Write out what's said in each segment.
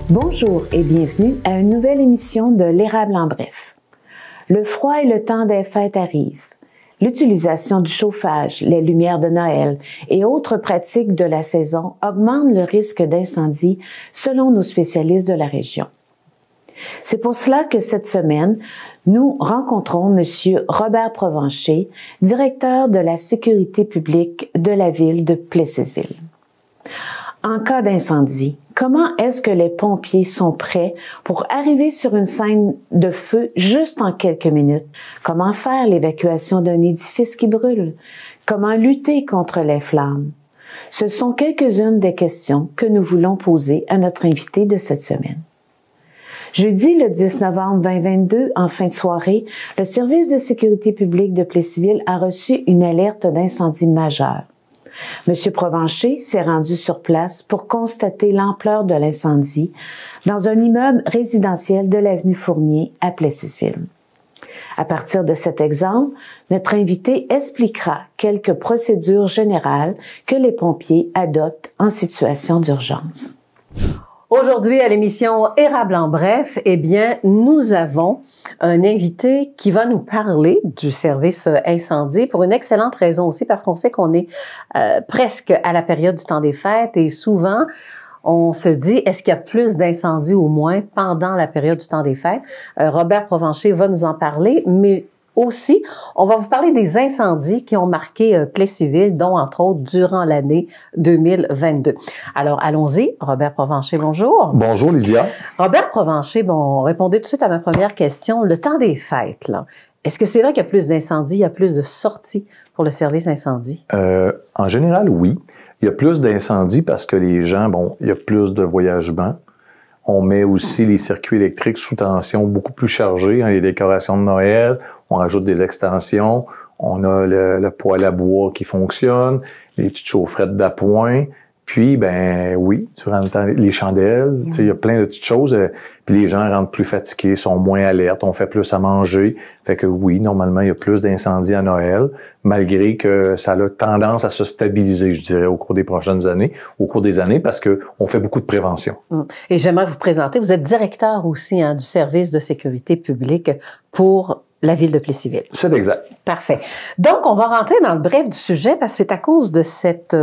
Bonjour et bienvenue à une nouvelle émission de l'Érable en bref. Le froid et le temps des fêtes arrivent. L'utilisation du chauffage, les lumières de Noël et autres pratiques de la saison augmentent le risque d'incendie selon nos spécialistes de la région. C'est pour cela que cette semaine, nous rencontrons M. Robert Provencher, directeur de la sécurité publique de la ville de Plessisville. En cas d'incendie, comment est-ce que les pompiers sont prêts pour arriver sur une scène de feu juste en quelques minutes? Comment faire l'évacuation d'un édifice qui brûle? Comment lutter contre les flammes? Ce sont quelques-unes des questions que nous voulons poser à notre invité de cette semaine. Jeudi, le 10 novembre 2022, en fin de soirée, le service de sécurité publique de Plessisville a reçu une alerte d'incendie majeur. M. Provencher s'est rendu sur place pour constater l'ampleur de l'incendie dans un immeuble résidentiel de l'avenue Fournier à Plessisville. À partir de cet exemple, notre invité expliquera quelques procédures générales que les pompiers adoptent en situation d'urgence. Aujourd'hui, à l'émission Érable en bref, eh bien, nous avons un invité qui va nous parler du service incendie pour une excellente raison aussi, parce qu'on sait qu'on est presque à la période du temps des fêtes et souvent, on se dit, est-ce qu'il y a plus d'incendies au moins pendant la période du temps des fêtes? Robert Provencher va nous en parler, mais aussi, on va vous parler des incendies qui ont marqué Plessisville, dont entre autres durant l'année 2022. Alors, allons-y. Robert Provencher, bonjour. Bonjour, Lydia. Robert Provencher, bon, répondez tout de suite à ma première question. Le temps des fêtes, là, est-ce que c'est vrai qu'il y a plus d'incendies, il y a plus de sorties pour le service incendie? En général, oui. Il y a plus d'incendies parce que les gens, il y a plus de voyagements. On met aussi les circuits électriques sous tension beaucoup plus chargés, les décorations de Noël, on rajoute des extensions, on a le poêle à bois qui fonctionne, les petites chaufferettes d'appoint, puis, oui, durant le temps, les chandelles, il y a plein de petites choses, puis les gens rentrent plus fatigués, sont moins alertes, on fait plus à manger, fait que oui, normalement, il y a plus d'incendies à Noël, malgré que ça a tendance à se stabiliser, je dirais, au cours des prochaines années, au cours des années, parce que on fait beaucoup de prévention. Et j'aimerais vous présenter, vous êtes directeur aussi du service de sécurité publique pour la ville de Plessisville. C'est exact. Parfait. Donc, on va rentrer dans le bref du sujet parce que c'est à cause de cet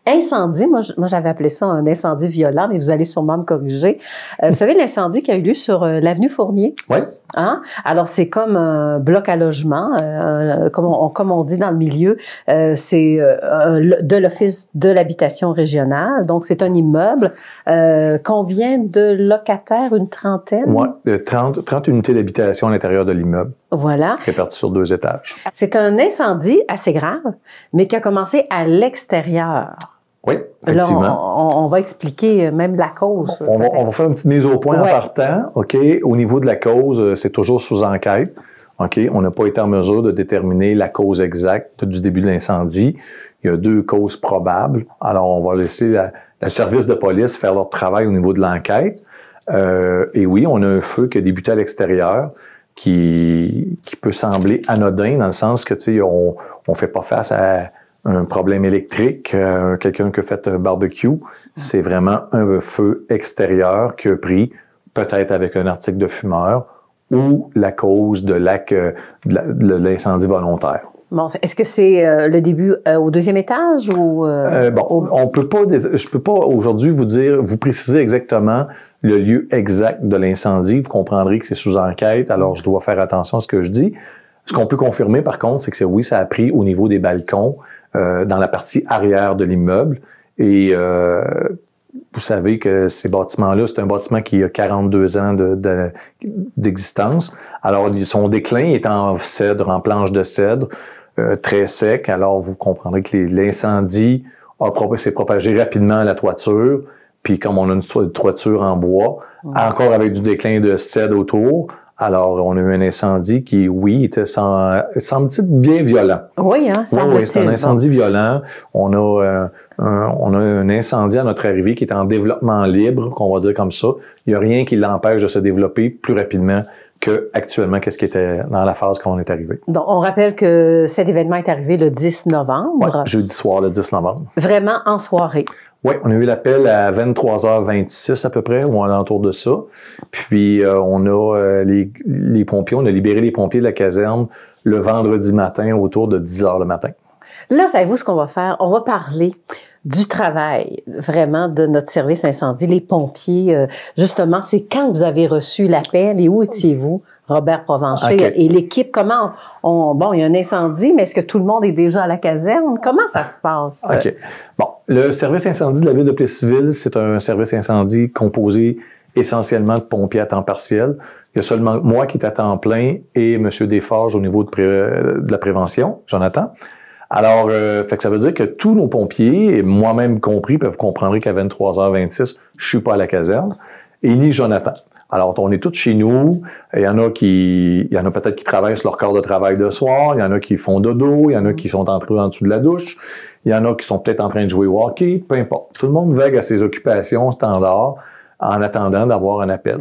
incendie. Moi, j'avais appelé ça un incendie violent, mais vous allez sûrement me corriger. Vous savez, l'incendie qui a eu lieu sur l'avenue Fournier? Oui. Hein? Alors, c'est comme un bloc à logement, comme on dit dans le milieu, c'est de l'Office de l'habitation régionale. Donc, c'est un immeuble. Combien de locataires? Une trentaine? Oui, 30 unités d'habitation à l'intérieur de l'immeuble. Voilà. Réparties sur 2 étages. C'est un incendie assez grave, mais qui a commencé à l'extérieur. Oui, effectivement. Là, on va expliquer même la cause. On va faire une petite mise au point en partant. OK. Au niveau de la cause, c'est toujours sous enquête. OK. On n'a pas été en mesure de déterminer la cause exacte du début de l'incendie. Il y a 2 causes probables. Alors, on va laisser le service de police faire leur travail au niveau de l'enquête. Et oui, on a un feu qui a débuté à l'extérieur, qui peut sembler anodin dans le sens que, tu sais, on fait pas face à un problème électrique, quelqu'un qui a fait un barbecue. C'est vraiment un feu extérieur qui a pris, peut-être avec un article de fumeur, ou la cause de l'incendie volontaire. Bon, est-ce que c'est le début au 2e étage ou on peut pas. Je peux pas aujourd'hui vous préciser exactement le lieu exact de l'incendie. Vous comprendrez que c'est sous enquête, alors je dois faire attention à ce que je dis. Ce qu'on peut confirmer, par contre, c'est que oui, ça a pris au niveau des balcons, dans la partie arrière de l'immeuble. Et vous savez que ces bâtiments-là, c'est un bâtiment qui a 42 ans d'existence. Alors, son déclin est en cèdre, en planche de cèdre, très sec. Alors, vous comprendrez que l'incendie s'est propagé rapidement à la toiture. Puis, comme on a une toiture en bois, encore avec du déclin de cèdre autour, alors on a eu un incendie qui, oui, était semble-t-il bien violent. Oui, hein, oui, c'est un incendie violent. On a un incendie à notre arrivée qui est en développement libre, qu'on va dire comme ça. Il n'y a rien qui l'empêche de se développer plus rapidement qu'actuellement, qu'est-ce qui était dans la phase quand on est arrivé. Donc, on rappelle que cet événement est arrivé le 10 novembre. Ouais, jeudi soir, le 10 novembre. Vraiment en soirée. Oui, on a eu l'appel à 23h26 à peu près, ou alentour de ça. Puis, on a les pompiers, on a libéré les pompiers de la caserne le vendredi matin autour de 10h le matin. Là, savez-vous ce qu'on va faire? On va parler du travail, vraiment, de notre service incendie, les pompiers. Justement, c'est quand vous avez reçu l'appel et où étiez-vous, Robert Provencher, Okay. et l'équipe? Comment bon, il y a un incendie, mais est-ce que tout le monde est déjà à la caserne? Comment ça se passe? OK. Bon, le service incendie de la ville de Plessisville, c'est un service incendie composé essentiellement de pompiers à temps partiel. Il y a seulement moi qui est à temps plein et M. Desforges au niveau de la prévention, Jonathan. Alors, fait que ça veut dire que tous nos pompiers, et moi-même compris, peuvent comprendre qu'à 23h26, je suis pas à la caserne, et ni Jonathan. Alors, on est tous chez nous. Il y en a peut-être qui travaillent sur leur corps de travail de soir. Il y en a qui font dodo. Il y en a qui sont entrés en dessous de la douche. Il y en a qui sont peut-être en train de jouer au hockey. Peu importe. Tout le monde vague à ses occupations standards en attendant d'avoir un appel.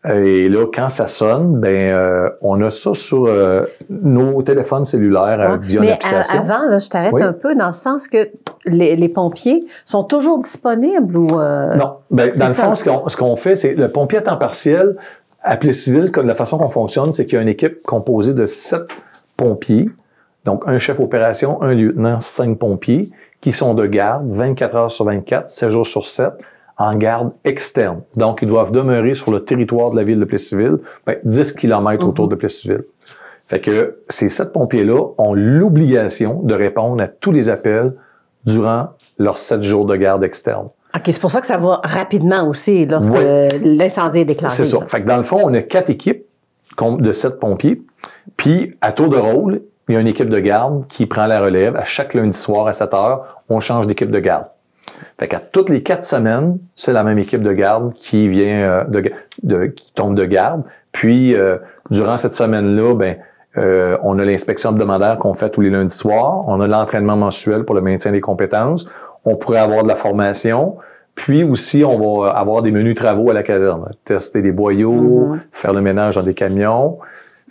Et là, quand ça sonne, on a ça sur nos téléphones cellulaires via une application. Mais avant, là, je t'arrête un peu dans le sens que les pompiers sont toujours disponibles ou... Non. Dans le fond, ce qu'on fait, c'est le pompier à temps partiel, à Plessisville, de la façon qu'on fonctionne, c'est qu'il y a une équipe composée de 7 pompiers, donc un chef opération, un lieutenant, 5 pompiers, qui sont de garde 24 heures sur 24, 7 jours sur 7, en garde externe. Donc, ils doivent demeurer sur le territoire de la ville de Plessisville, 10 km autour de Plessisville. Fait que ces 7 pompiers-là ont l'obligation de répondre à tous les appels durant leurs 7 jours de garde externe. OK, c'est pour ça que ça va rapidement aussi lorsque l'incendie est déclaré. C'est ça. Fait que dans le fond, on a 4 équipes de 7 pompiers, puis à tour de rôle, il y a une équipe de garde qui prend la relève. À chaque lundi soir à 7 heures, on change d'équipe de garde. Fait qu'à toutes les 4 semaines, c'est la même équipe de garde qui vient qui tombe de garde. Puis durant cette semaine-là, on a l'inspection hebdomadaire qu'on fait tous les lundis soirs. On a l'entraînement mensuel pour le maintien des compétences. On pourrait avoir de la formation. Puis aussi, on va avoir des menus travaux à la caserne. Tester des boyaux, faire le ménage dans des camions.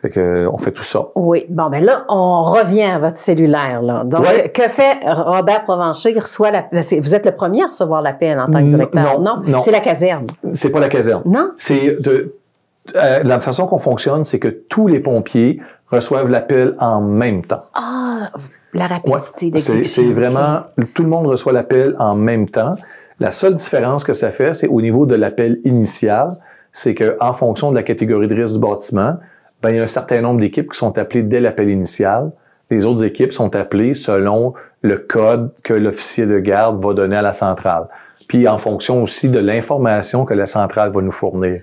Fait que, on fait tout ça. Oui. Bon, là, on revient à votre cellulaire, là. Donc, que fait Robert Provencher? Il reçoit vous êtes le premier à recevoir l'appel en tant que directeur. Non. C'est la caserne. C'est pas la caserne. Non. C'est la façon qu'on fonctionne, c'est que tous les pompiers reçoivent l'appel en même temps. Ah, la rapidité d'exécution. C'est vraiment, tout le monde reçoit l'appel en même temps. La seule différence que ça fait, c'est au niveau de l'appel initial, c'est qu'en fonction de la catégorie de risque du bâtiment, il y a un certain nombre d'équipes qui sont appelées dès l'appel initial. Les autres équipes sont appelées selon le code que l'officier de garde va donner à la centrale. Puis en fonction aussi de l'information que la centrale va nous fournir.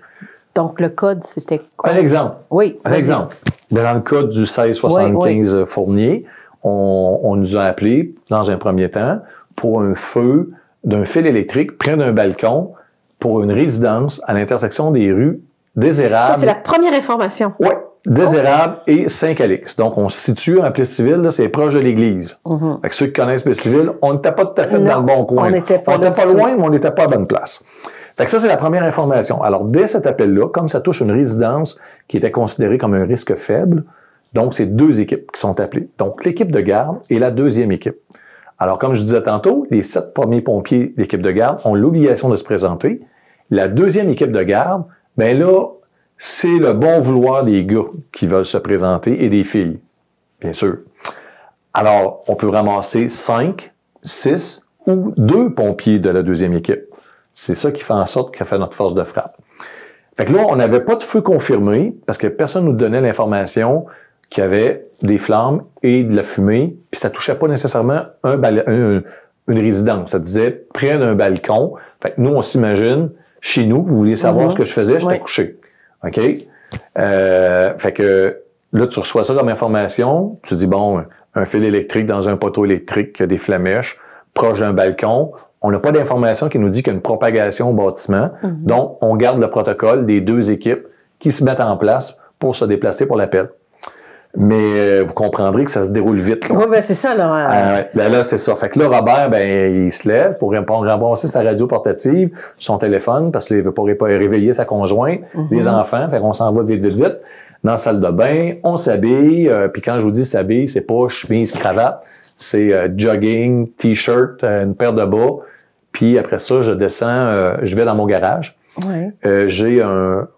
Donc, le code, c'était quoi? Un exemple. Oui. Un exemple. Dans le code du 1675 Fournier, on nous a appelés, dans un premier temps, pour un feu d'un fil électrique près d'un balcon pour une résidence à l'intersection des rues Désérable. Ça, c'est la première information. Oui. Désérable et Saint-Calix. Donc, on se situe à Plessisville, c'est proche de l'église. Fait que ceux qui connaissent Plessisville, on n'était pas tout à fait dans le bon coin. On n'était pas loin, mais on n'était pas à bonne place. Fait que ça, c'est la première information. Alors, dès cet appel-là, comme ça touche une résidence qui était considérée comme un risque faible, donc, c'est 2 équipes qui sont appelées. Donc, l'équipe de garde et la deuxième équipe. Alors, comme je disais tantôt, les 7 premiers pompiers d'équipe de garde ont l'obligation de se présenter. La deuxième équipe de garde, là, c'est le bon vouloir des gars qui veulent se présenter et des filles, bien sûr. Alors, on peut ramasser 5, 6 ou 2 pompiers de la deuxième équipe. C'est ça qui fait en sorte qu'a fait notre force de frappe. Fait que là, on n'avait pas de feu confirmé parce que personne nous donnait l'information qu'il y avait des flammes et de la fumée, puis ça touchait pas nécessairement une résidence. Ça disait près d'un balcon. Fait que nous, on s'imagine, chez nous, vous vouliez savoir ce que je faisais, j'étais couché. OK? Fait que là, tu reçois ça comme information. Tu dis, bon, un fil électrique dans un poteau électrique, des flamèches, proche d'un balcon. On n'a pas d'information qui nous dit qu'il y a une propagation au bâtiment. Donc, on garde le protocole des 2 équipes qui se mettent en place pour se déplacer pour l'appel. Mais vous comprendrez que ça se déroule vite. Oui, ben c'est ça, là. Là, c'est ça. Fait que là, Robert, il se lève pour rembourser sa radio portative, son téléphone, parce qu'il ne veut pas réveiller sa conjointe, les enfants. Fait qu'on s'en va vite dans la salle de bain. On s'habille. Puis quand je vous dis s'habille, c'est pas chemise, cravate. C'est jogging, t-shirt, une paire de bas. Puis après ça, je descends, je vais dans mon garage. Ouais. J'ai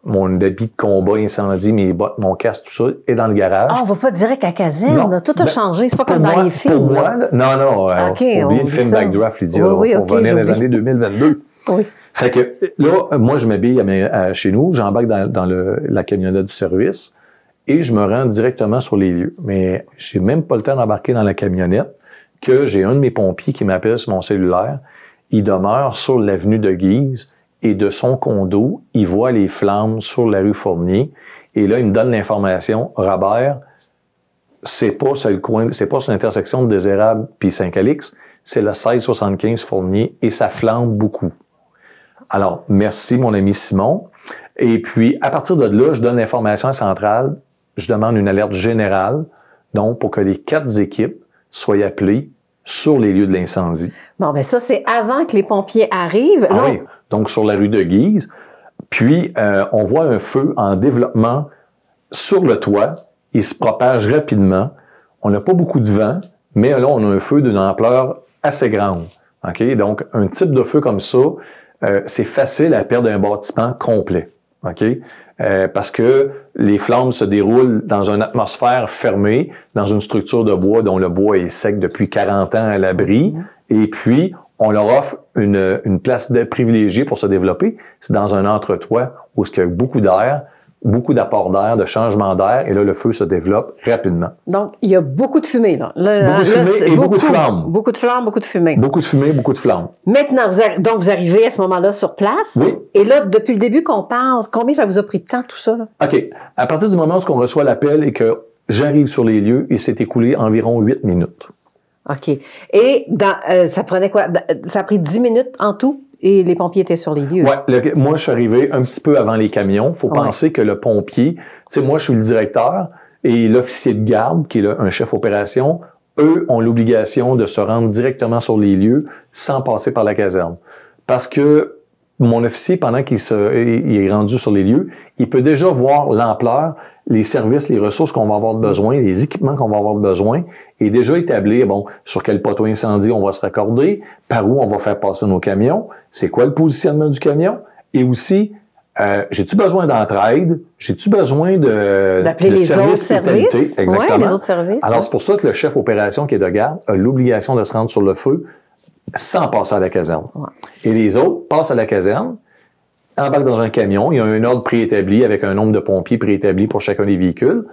mon habit de combat incendie, mes bottes, mon casque, tout ça, est dans le garage. Ah, on va pas direct à caserne. Tout a changé. C'est pas comme dans les films. Pour moi, non. Oubliez le film Backdraft, Lydia. Il faut revenir dans les années 2022. Oui. Fait que là, moi, je m'habille chez nous, j'embarque dans la camionnette du service et je me rends directement sur les lieux. Mais j'ai même pas le temps d'embarquer dans la camionnette que j'ai un de mes pompiers qui m'appelle sur mon cellulaire. Il demeure sur l'avenue de Guise. Et de son condo, il voit les flammes sur la rue Fournier. Et là, il me donne l'information. Robert, c'est pas sur l'intersection de Désérable puis Saint-Calix, c'est le 1675 Fournier et ça flambe beaucoup. Alors, merci, mon ami Simon. Et puis, à partir de là, je donne l'information à Centrale. Je demande une alerte générale, donc, pour que les 4 équipes soient appelées sur les lieux de l'incendie. Bon, ben ça, c'est avant que les pompiers arrivent. Ah oui, donc sur la rue de Guise. Puis, on voit un feu en développement sur le toit. Il se propage rapidement. On n'a pas beaucoup de vent, mais là, on a un feu d'une ampleur assez grande. OK? Donc, un type de feu comme ça, c'est facile à perdre un bâtiment complet. OK? Parce que les flammes se déroulent dans une atmosphère fermée, dans une structure de bois dont le bois est sec depuis 40 ans à l'abri. Et puis, on leur offre une place privilégiée pour se développer. C'est dans un entretoit où il y a beaucoup d'air, beaucoup d'apport d'air, de changement d'air, et là, le feu se développe rapidement. Donc, il y a beaucoup de fumée, là. Beaucoup de fumée et beaucoup de flammes. Beaucoup de flammes, beaucoup de fumée. Beaucoup de fumée, beaucoup de flammes. Maintenant, vous arrivez à ce moment-là sur place. Oui. Et là, depuis le début qu'on parle, combien ça vous a pris de temps, tout ça, là? OK. À partir du moment où on reçoit l'appel et que j'arrive sur les lieux, il s'est écoulé environ 8 minutes. OK. Et ça prenait quoi? Ça a pris 10 minutes en tout? Et les pompiers étaient sur les lieux. Oui, moi, je suis arrivé un petit peu avant les camions. Il faut penser que le pompier, tu sais, moi, je suis le directeur et l'officier de garde, qui est un chef opération, eux ont l'obligation de se rendre directement sur les lieux sans passer par la caserne. Parce que mon officier, pendant qu'il est rendu sur les lieux, il peut déjà voir l'ampleur, les services, les ressources qu'on va avoir besoin, les équipements qu'on va avoir besoin, et déjà établir, sur quel poteau incendie on va se raccorder, par où on va faire passer nos camions, c'est quoi le positionnement du camion, et aussi, j'ai-tu besoin d'entraide, j'ai-tu besoin d'appeler les autres services? Exactement. Ouais, les autres services. Alors, c'est pour ça que le chef opération qui est de garde a l'obligation de se rendre sur le feu sans passer à la caserne. Ouais. Et les autres passent à la caserne, embarquent dans un camion, il y a un ordre préétabli avec un nombre de pompiers préétabli pour chacun des véhicules,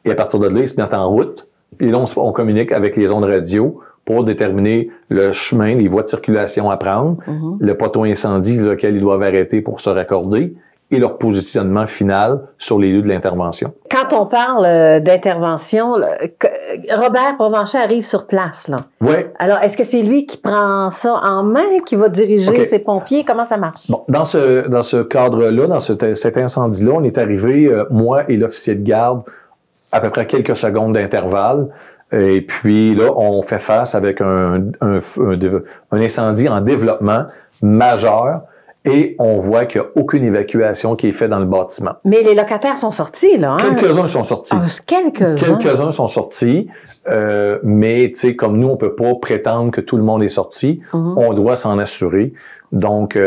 et à partir de là, ils se mettent en route, puis là, on communique avec les ondes radio pour déterminer le chemin, les voies de circulation à prendre, le poteau incendie lequel ils doivent arrêter pour se raccorder, et leur positionnement final sur les lieux de l'intervention. Quand on parle d'intervention, Robert Provencher arrive sur place, là. Oui. Alors, est-ce que c'est lui qui prend ça en main, qui va diriger ses pompiers? Comment ça marche? Bon, dans ce cadre-là, dans cet incendie-là, on est arrivé, moi et l'officier de garde, à peu près quelques secondes d'intervalle. Et puis là, on fait face avec un incendie en développement majeur. Et on voit qu'il n'y a aucune évacuation qui est faite dans le bâtiment. Mais les locataires sont sortis, là. Hein? Quelques-uns sont sortis. Quelques-uns sont sortis. Mais, tu sais, comme nous, on peut pas prétendre que tout le monde est sorti. On doit s'en assurer. Donc,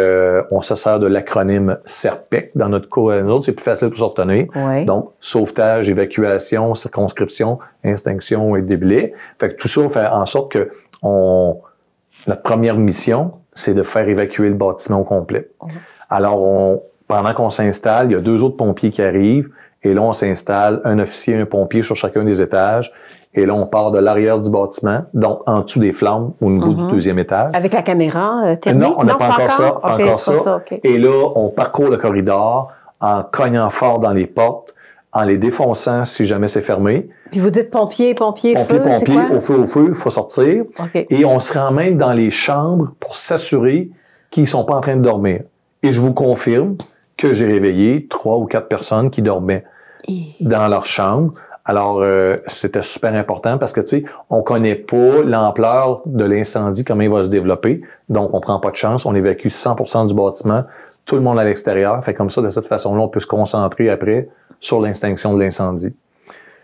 on se sert de l'acronyme SERPEC. Dans notre cas, c'est plus facile pour se retenir. Oui. Donc, sauvetage, évacuation, circonscription, extinction et déblai. Fait que tout ça fait en sorte que notre première mission, c'est de faire évacuer le bâtiment au complet. Alors, pendant qu'on s'installe, il y a 2 autres pompiers qui arrivent, et là, on s'installe, un officier et un pompier sur chacun des étages, et là, on part de l'arrière du bâtiment, donc en dessous des flammes, au niveau du 2e étage. Avec la caméra thermique? Non, on n'a pas encore ça. Okay. Et là, on parcourt le corridor en cognant fort dans les portes, en les défonçant si jamais c'est fermé. Puis vous dites pompier, feu, c'est quoi? Au feu, il faut sortir. Okay. Et on se rend même dans les chambres pour s'assurer qu'ils ne sont pas en train de dormir. Et je vous confirme que j'ai réveillé 3 ou 4 personnes qui dormaient dans leur chambre. Alors, c'était super important parce que, tu sais, on connaît pas l'ampleur de l'incendie, comment il va se développer. Donc, on prend pas de chance. On évacue 100% du bâtiment, tout le monde à l'extérieur. Fait comme ça, de cette façon-là, on peut se concentrer après sur l'extinction de l'incendie.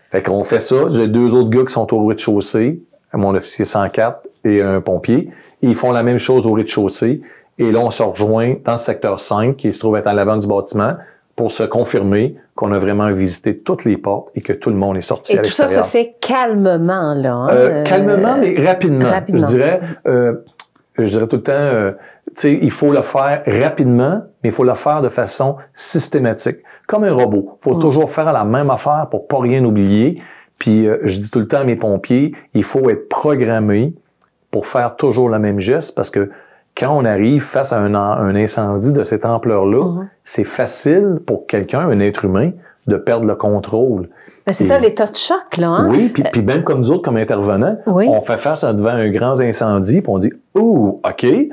Fait qu'on fait ça. J'ai 2 autres gars qui sont au rez-de-chaussée, mon officier 104 et un pompier. Et ils font la même chose au rez-de-chaussée. Et là, on se rejoint dans le secteur 5, qui se trouve être à l'avant du bâtiment, pour se confirmer qu'on a vraiment visité toutes les portes et que tout le monde est sorti à l'extérieur. Et tout ça se fait calmement, là. Hein? Calmement, mais rapidement. Je dirais tout le temps, tu sais, il faut le faire rapidement, mais il faut le faire de façon systématique. Comme un robot. Il faut toujours faire la même affaire pour pas rien oublier. Puis, je dis tout le temps à mes pompiers, il faut être programmé pour faire toujours le même geste parce que quand on arrive face à un incendie de cette ampleur-là, c'est facile pour quelqu'un, un être humain, de perdre le contrôle. Ben c'est ça, l'état de choc, là. Hein? Oui, puis même comme nous autres, comme intervenants, on fait face devant un grand incendie, puis on dit « Oh, OK. Et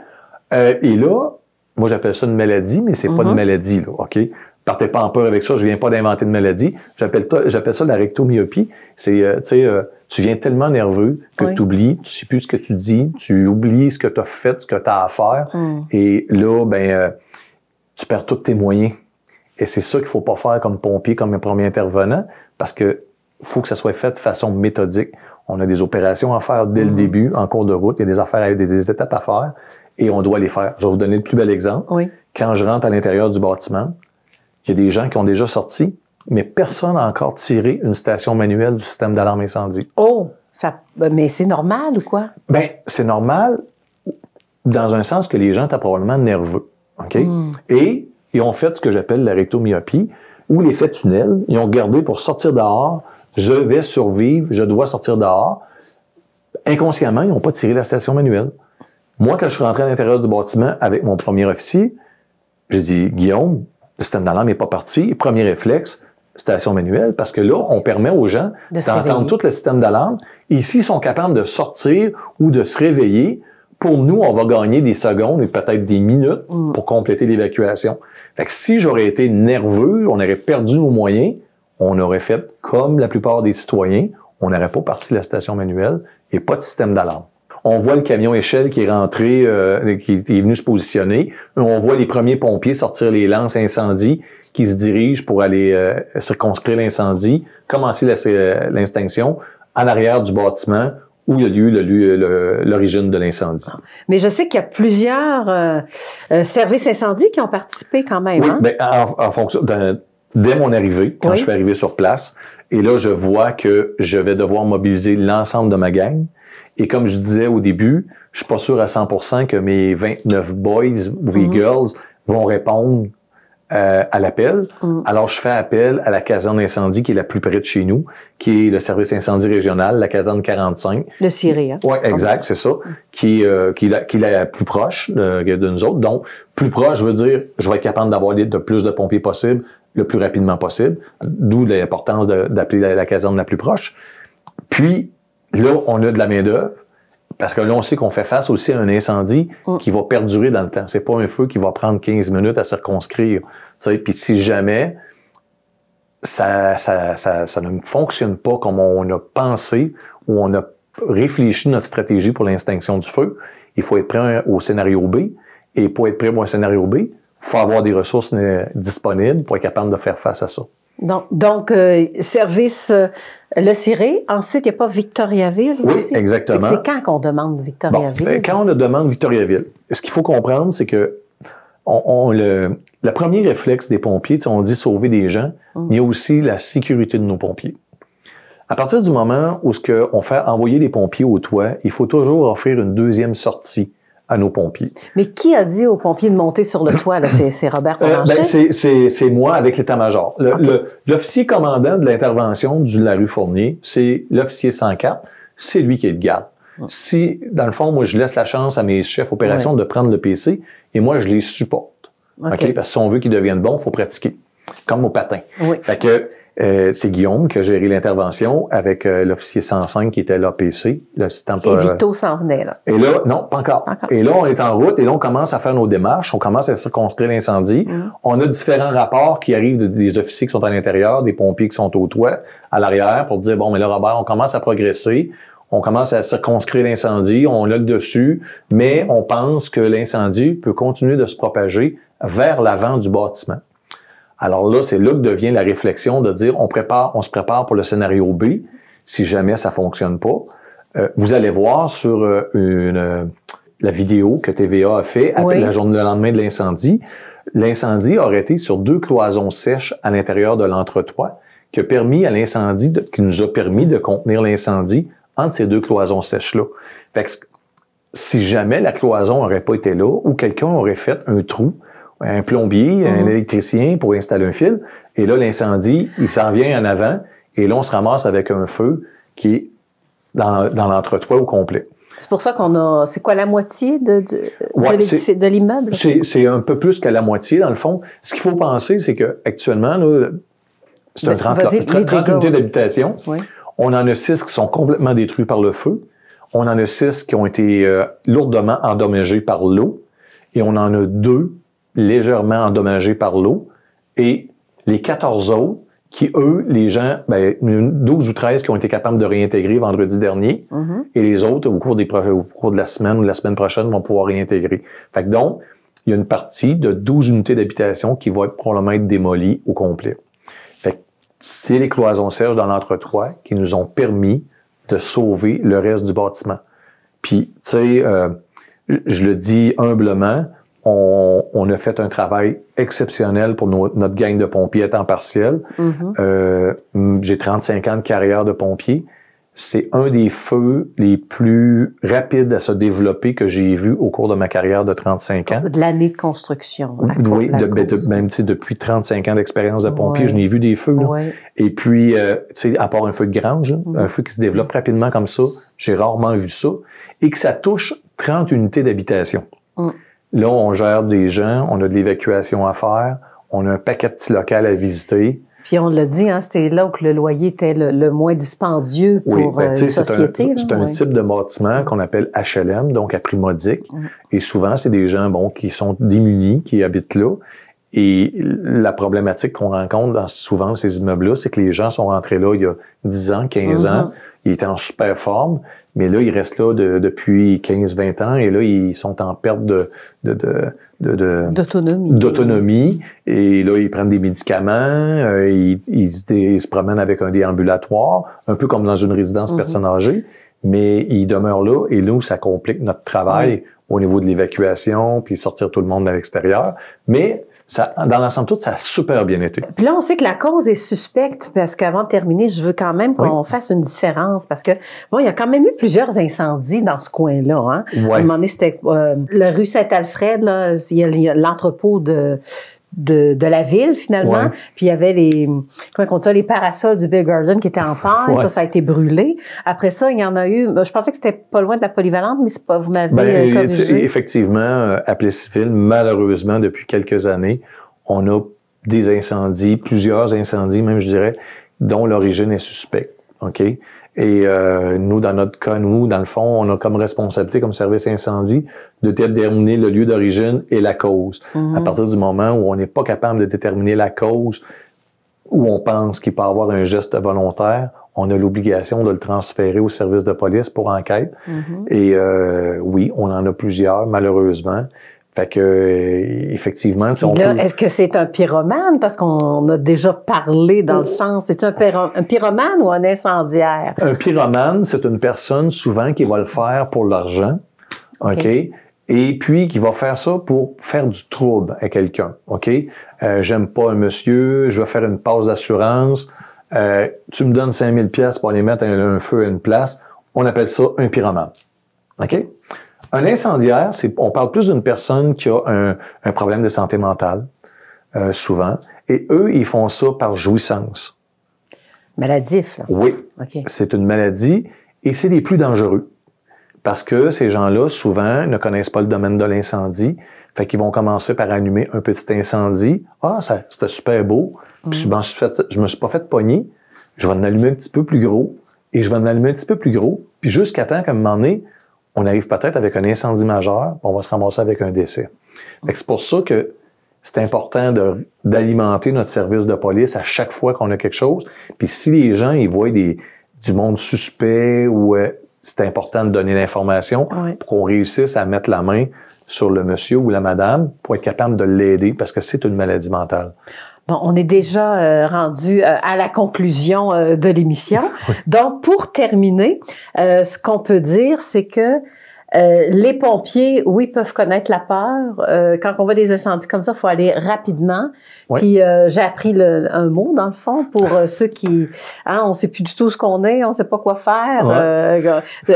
là, moi, j'appelle ça une maladie, mais c'est pas une maladie, là, OK? Partez pas en peur avec ça, je viens pas d'inventer une maladie. J'appelle ça la rectomyopie. C'est, tu sais, tu viens tellement nerveux que tu oublies, tu sais plus ce que tu dis, tu oublies ce que tu as fait, ce que tu as à faire. Et là, tu perds tous tes moyens. Et c'est ça qu'il faut pas faire comme pompier, comme un premier intervenant, parce que faut que ça soit fait de façon méthodique. On a des opérations à faire dès le début, en cours de route. Il y a des affaires, des étapes à faire, et on doit les faire. Je vais vous donner le plus bel exemple. Quand je rentre à l'intérieur du bâtiment, il y a des gens qui ont déjà sorti, mais personne n'a encore tiré une station manuelle du système d'alarme incendie. Oh! Mais c'est normal ou quoi? Ben, c'est normal dans un sens que les gens étaient probablement nerveux. OK? Et ils ont fait ce que j'appelle la rectomyopie, ou l'effet tunnel. Ils ont regardé pour sortir dehors. Je vais survivre, je dois sortir dehors. Inconsciemment, ils n'ont pas tiré la station manuelle. Moi, quand je suis rentré à l'intérieur du bâtiment avec mon premier officier, j'ai dit, Guillaume, le système d'alarme n'est pas parti. Premier réflexe, station manuelle, parce que là, on permet aux gens d'entendre tout le système d'alarme. Et s'ils sont capables de sortir ou de se réveiller, pour nous, on va gagner des secondes et peut-être des minutes pour compléter l'évacuation. Fait que si j'aurais été nerveux, on aurait perdu nos moyens, on aurait fait comme la plupart des citoyens, on n'aurait pas parti la station manuelle et pas de système d'alarme. On voit le camion échelle qui est rentré, qui est venu se positionner. On voit les premiers pompiers sortir les lances incendie qui se dirigent pour aller circonscrire l'incendie, commencer l'extinction en arrière du bâtiment où il y a lieu l'origine de l'incendie. Mais je sais qu'il y a plusieurs services incendies qui ont participé quand même. Oui, hein? Ben, en fonction dès mon arrivée, quand je suis arrivé sur place, et là, je vois que je vais devoir mobiliser l'ensemble de ma gang. Et comme je disais au début, je suis pas sûr à 100% que mes 29 boys ou les girls vont répondre à l'appel. Alors, je fais appel à la caserne d'incendie qui est la plus près de chez nous, qui est le service incendie régional, la caserne 45. Le CIRI, hein? Oui, exact, c'est ça. Qui est la plus proche de nous autres. Donc, plus proche, je veux dire, je vais être capable d'avoir de plus de pompiers possible, le plus rapidement possible. D'où l'importance d'appeler la caserne la plus proche. Puis, là, on a de la main-d'œuvre. Parce que là, on sait qu'on fait face aussi à un incendie qui va perdurer dans le temps. C'est pas un feu qui va prendre 15 minutes à circonscrire. Puis si jamais ça ne fonctionne pas comme on a pensé ou on a réfléchi notre stratégie pour l'extinction du feu, il faut être prêt au scénario B. Et pour être prêt pour un scénario B, il faut avoir des ressources disponibles pour être capable de faire face à ça. Donc service le CIRI. Ensuite, il n'y a pas Victoriaville aussi? Oui, exactement. C'est quand qu'on demande Victoriaville? Bon, quand on demande Victoriaville, ce qu'il faut comprendre, c'est que le premier réflexe des pompiers, on dit sauver des gens, mais il y a aussi la sécurité de nos pompiers. À partir du moment où on fait envoyer les pompiers au toit, il faut toujours offrir une deuxième sortie à nos pompiers. Mais qui a dit aux pompiers de monter sur le toit? Là? C'est Robert Provencher? C'est moi avec l'état-major. L'officier commandant de l'intervention de la rue Fournier, c'est l'officier 104, c'est lui qui est de garde. Si, dans le fond, moi, je laisse la chance à mes chefs opérations de prendre le PC et moi, je les supporte. Okay? Parce que si on veut qu'ils deviennent bons, il faut pratiquer. Comme au patin. Oui. Fait que C'est Guillaume qui a géré l'intervention avec l'officier 105 qui était l'APC. Et Vito s'en venait, là. Et là, non, pas encore. Et là, on est en route et là, on commence à faire nos démarches. On commence à circonscrire l'incendie. On a différents rapports qui arrivent des officiers qui sont à l'intérieur, des pompiers qui sont au toit, à l'arrière, pour dire, bon, mais là, Robert, on commence à progresser. On commence à circonscrire l'incendie. On a le dessus, mais on pense que l'incendie peut continuer de se propager vers l'avant du bâtiment. Alors là, c'est là que devient la réflexion de dire on se prépare pour le scénario B, si jamais ça fonctionne pas. Vous allez voir sur la vidéo que TVA a fait après le lendemain de l'incendie. L'incendie aurait été sur 2 cloisons sèches à l'intérieur de l'entretoit, qui nous a permis de contenir l'incendie entre ces 2 cloisons sèches-là. Fait que si jamais la cloison n'aurait pas été là, ou quelqu'un aurait fait un trou, un plombier, un électricien pour installer un fil. Et là, l'incendie, il s'en vient en avant. Et là, on se ramasse avec un feu qui est dans l'entretoit au complet. C'est pour ça qu'on a... C'est quoi, la moitié de l'immeuble? C'est un peu plus que la moitié, dans le fond. Ce qu'il faut penser, c'est qu'actuellement, c'est un 30 unités d'habitation. Oui. On en a 6 qui sont complètement détruits par le feu. On en a 6 qui ont été lourdement endommagés par l'eau. Et on en a 2 légèrement endommagés par l'eau, et les 14 autres, qui, eux, les gens, 12 ou 13 qui ont été capables de réintégrer vendredi dernier, et les autres, au cours de la semaine ou de la semaine prochaine, vont pouvoir réintégrer. Fait que donc, il y a une partie de 12 unités d'habitation qui vont probablement être démolies au complet. Fait que c'est les cloisons sèches dans l'entretoit qui nous ont permis de sauver le reste du bâtiment. Puis, tu sais, je le dis humblement, on a fait un travail exceptionnel pour notre gang de pompiers à temps partiel. J'ai 35 ans de carrière de pompier. C'est un des feux les plus rapides à se développer que j'ai vu au cours de ma carrière de 35 ans. De l'année de construction. Oui, même depuis 35 ans d'expérience de pompier, je n'ai vu des feux. Là. Et puis, tu sais, à part un feu de grange, un feu qui se développe rapidement comme ça, j'ai rarement vu ça. Et que ça touche 30 unités d'habitation. Là, on gère des gens, on a de l'évacuation à faire, on a un paquet de petits locales à visiter. Puis on l'a dit, c'était là où le loyer était le moins dispendieux pour une société. C'est un type de bâtiment qu'on appelle HLM, donc à prix modique. Et souvent, c'est des gens qui sont démunis, qui habitent là. Et la problématique qu'on rencontre dans souvent ces immeubles-là, c'est que les gens sont rentrés là il y a 10 ans, 15 ans, ils étaient en super forme, mais là, ils restent là depuis 15-20 ans et là, ils sont en perte d'autonomie. Et là, ils prennent des médicaments, ils se promènent avec un déambulatoire, un peu comme dans une résidence personnes âgées, mais ils demeurent là et nous, ça complique notre travail au niveau de l'évacuation, puis sortir tout le monde à l'extérieur. Mais ça, dans l'ensemble tout, ça a super bien été. Puis là, on sait que la cause est suspecte parce qu'avant de terminer, je veux quand même qu'on fasse une différence parce que, bon, il y a quand même eu plusieurs incendies dans ce coin-là. Hein? À un moment donné, c'était la rue Saint-Alfred, là, il y a l'entrepôt de la ville, finalement. Puis il y avait les parasols du Beer Garden qui étaient en paille. Ça a été brûlé. Après ça, il y en a eu... Je pensais que c'était pas loin de la polyvalente, mais c'est pas... Vous m'avez corrigé. Effectivement, à Plessisville, malheureusement, depuis quelques années, on a des incendies, plusieurs incendies, même, je dirais, dont l'origine est suspecte. OK? Et nous, dans notre cas, dans le fond, on a comme responsabilité, comme service incendie, de déterminer le lieu d'origine et la cause. À partir du moment où on n'est pas capable de déterminer la cause, où on pense qu'il peut y avoir un geste volontaire, on a l'obligation de le transférer au service de police pour enquête. Et oui, on en a plusieurs, malheureusement. Fait que, effectivement... Est-ce que c'est un pyromane? Parce qu'on a déjà parlé dans le sens... C'est un pyromane ou un incendiaire? Un pyromane, c'est une personne, souvent, qui va le faire pour l'argent. OK? Et puis, qui va faire ça pour faire du trouble à quelqu'un. OK? J'aime pas un monsieur, je vais faire une passe d'assurance. Tu me donnes 5000 pièces pour aller mettre un feu à une place. On appelle ça un pyromane. OK? Un incendiaire, on parle plus d'une personne qui a un problème de santé mentale, souvent. Et eux, ils font ça par jouissance. Maladif, là? Oui. C'est une maladie et c'est les plus dangereux. Parce que ces gens-là, souvent, ne connaissent pas le domaine de l'incendie. Fait qu'ils vont commencer par allumer un petit incendie. Ah, c'était super beau. Puis je me suis pas fait pogner. Je vais en allumer un petit peu plus gros. Et je vais en allumer un petit peu plus gros. Puis jusqu'à temps qu'à un moment donné, on arrive peut-être avec un incendie majeur, on va se ramasser avec un décès. Fait que c'est pour ça que c'est important d'alimenter notre service de police à chaque fois qu'on a quelque chose. Puis si les gens ils voient du monde suspect ou c'est important de donner l'information pour qu'on réussisse à mettre la main sur le monsieur ou la madame pour être capable de l'aider parce que c'est une maladie mentale. Bon, on est déjà rendu à la conclusion de l'émission. Oui. Donc, pour terminer, ce qu'on peut dire, c'est que les pompiers, oui, peuvent connaître la peur. Quand on voit des incendies comme ça, il faut aller rapidement. Oui. Puis j'ai appris un mot, dans le fond, pour ceux qui... on ne sait plus du tout ce qu'on est, on ne sait pas quoi faire. Il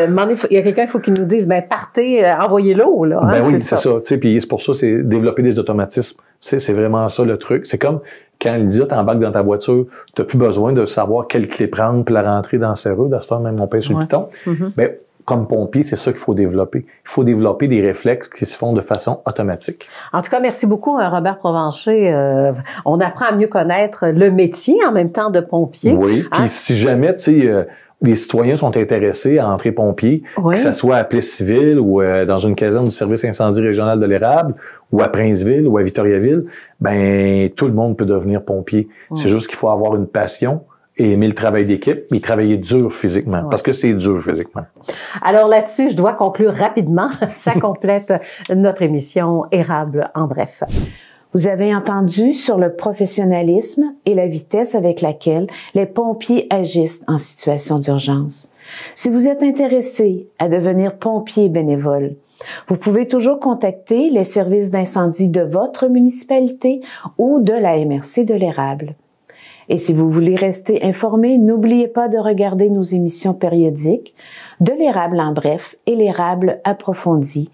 y a quelqu'un, il faut qu'il nous dise, partez, envoyez l'eau. Là, oui, c'est ça. Puis c'est pour ça, c'est développer des automatismes. C'est vraiment ça le truc. C'est comme quand il dit, t'embarques dans ta voiture, tu n'as plus besoin de savoir quelle clé prendre pour la rentrer dans la serrure. Dans ce temps, même on pèse sur le piton. Comme pompier, c'est ça qu'il faut développer. Il faut développer des réflexes qui se font de façon automatique. En tout cas, merci beaucoup, Robert Provencher. On apprend à mieux connaître le métier en même temps de pompier. Oui, puis si jamais, les citoyens sont intéressés à entrer pompier, que ce soit à Plessis-Ville ou dans une caserne du service incendie régional de l'Érable ou à Princeville ou à Victoriaville, tout le monde peut devenir pompier. C'est juste qu'il faut avoir une passion et aimer le travail d'équipe, mais travailler dur physiquement, parce que c'est dur physiquement. Alors là-dessus, je dois conclure rapidement. Ça complète notre émission Érable en bref. Vous avez entendu sur le professionnalisme et la vitesse avec laquelle les pompiers agissent en situation d'urgence. Si vous êtes intéressé à devenir pompier bénévole, vous pouvez toujours contacter les services d'incendie de votre municipalité ou de la MRC de l'Érable. Et si vous voulez rester informé, n'oubliez pas de regarder nos émissions périodiques de l'Érable en bref et l'Érable approfondi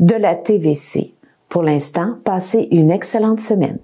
de la TVC. Pour l'instant, passez une excellente semaine.